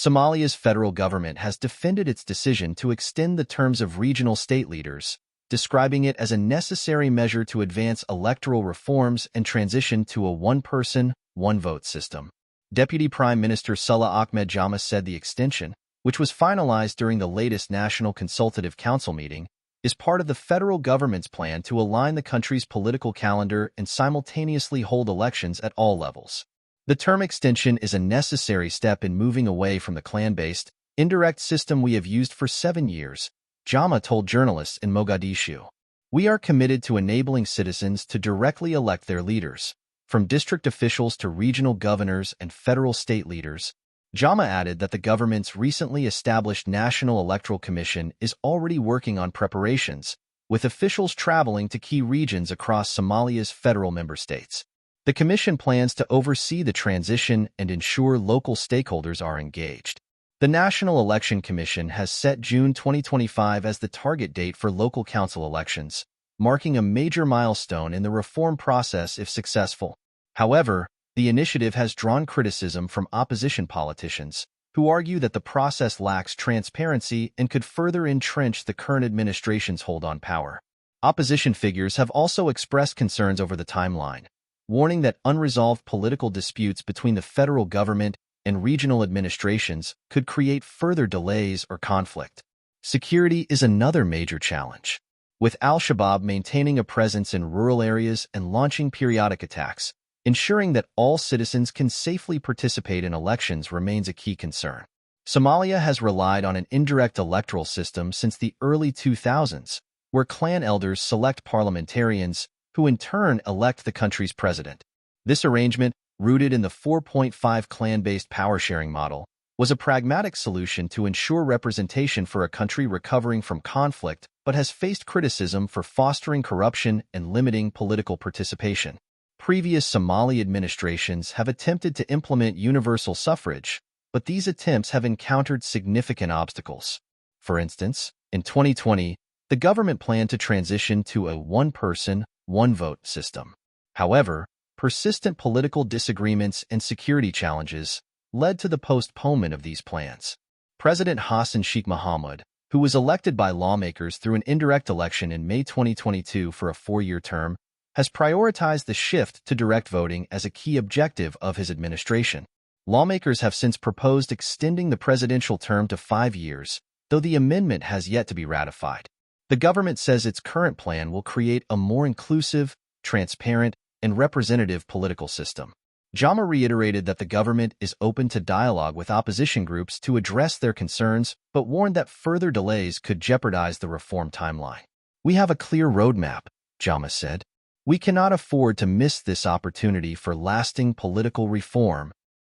Somalia's federal government has defended its decision to extend the terms of regional state leaders, describing it as a necessary measure to advance electoral reforms and transition to a one-person, one-vote system. Deputy Prime Minister Salah Ahmed Jama said the extension, which was finalized during the latest National Consultative Council meeting, is part of the federal government's plan to align the country's political calendar and simultaneously hold elections at all levels. The term extension is a necessary step in moving away from the clan-based, indirect system we have used for 7 years, Jama told journalists in Mogadishu. We are committed to enabling citizens to directly elect their leaders, from district officials to regional governors and federal state leaders. Jama added that the government's recently established National Electoral Commission is already working on preparations, with officials traveling to key regions across Somalia's federal member states. The commission plans to oversee the transition and ensure local stakeholders are engaged. The National Election Commission has set June 2025 as the target date for local council elections, marking a major milestone in the reform process if successful. However, the initiative has drawn criticism from opposition politicians, who argue that the process lacks transparency and could further entrench the current administration's hold on power. Opposition figures have also expressed concerns over the timeline, warning that unresolved political disputes between the federal government and regional administrations could create further delays or conflict. Security is another major challenge. With al-Shabaab maintaining a presence in rural areas and launching periodic attacks, ensuring that all citizens can safely participate in elections remains a key concern. Somalia has relied on an indirect electoral system since the early 2000s, where clan elders select parliamentarians who in turn elect the country's president. This arrangement, rooted in the 4.5 clan-based power-sharing model, was a pragmatic solution to ensure representation for a country recovering from conflict but has faced criticism for fostering corruption and limiting political participation. Previous Somali administrations have attempted to implement universal suffrage, but these attempts have encountered significant obstacles. For instance, in 2020, the government planned to transition to a one-person, one-vote system. However, persistent political disagreements and security challenges led to the postponement of these plans. President Hassan Sheikh Mohamud, who was elected by lawmakers through an indirect election in May 2022 for a 4-year term, has prioritized the shift to direct voting as a key objective of his administration. Lawmakers have since proposed extending the presidential term to 5 years, though the amendment has yet to be ratified. The government says its current plan will create a more inclusive, transparent, and representative political system. Jama reiterated that the government is open to dialogue with opposition groups to address their concerns, but warned that further delays could jeopardize the reform timeline. We have a clear roadmap, Jama said. We cannot afford to miss this opportunity for lasting political reform,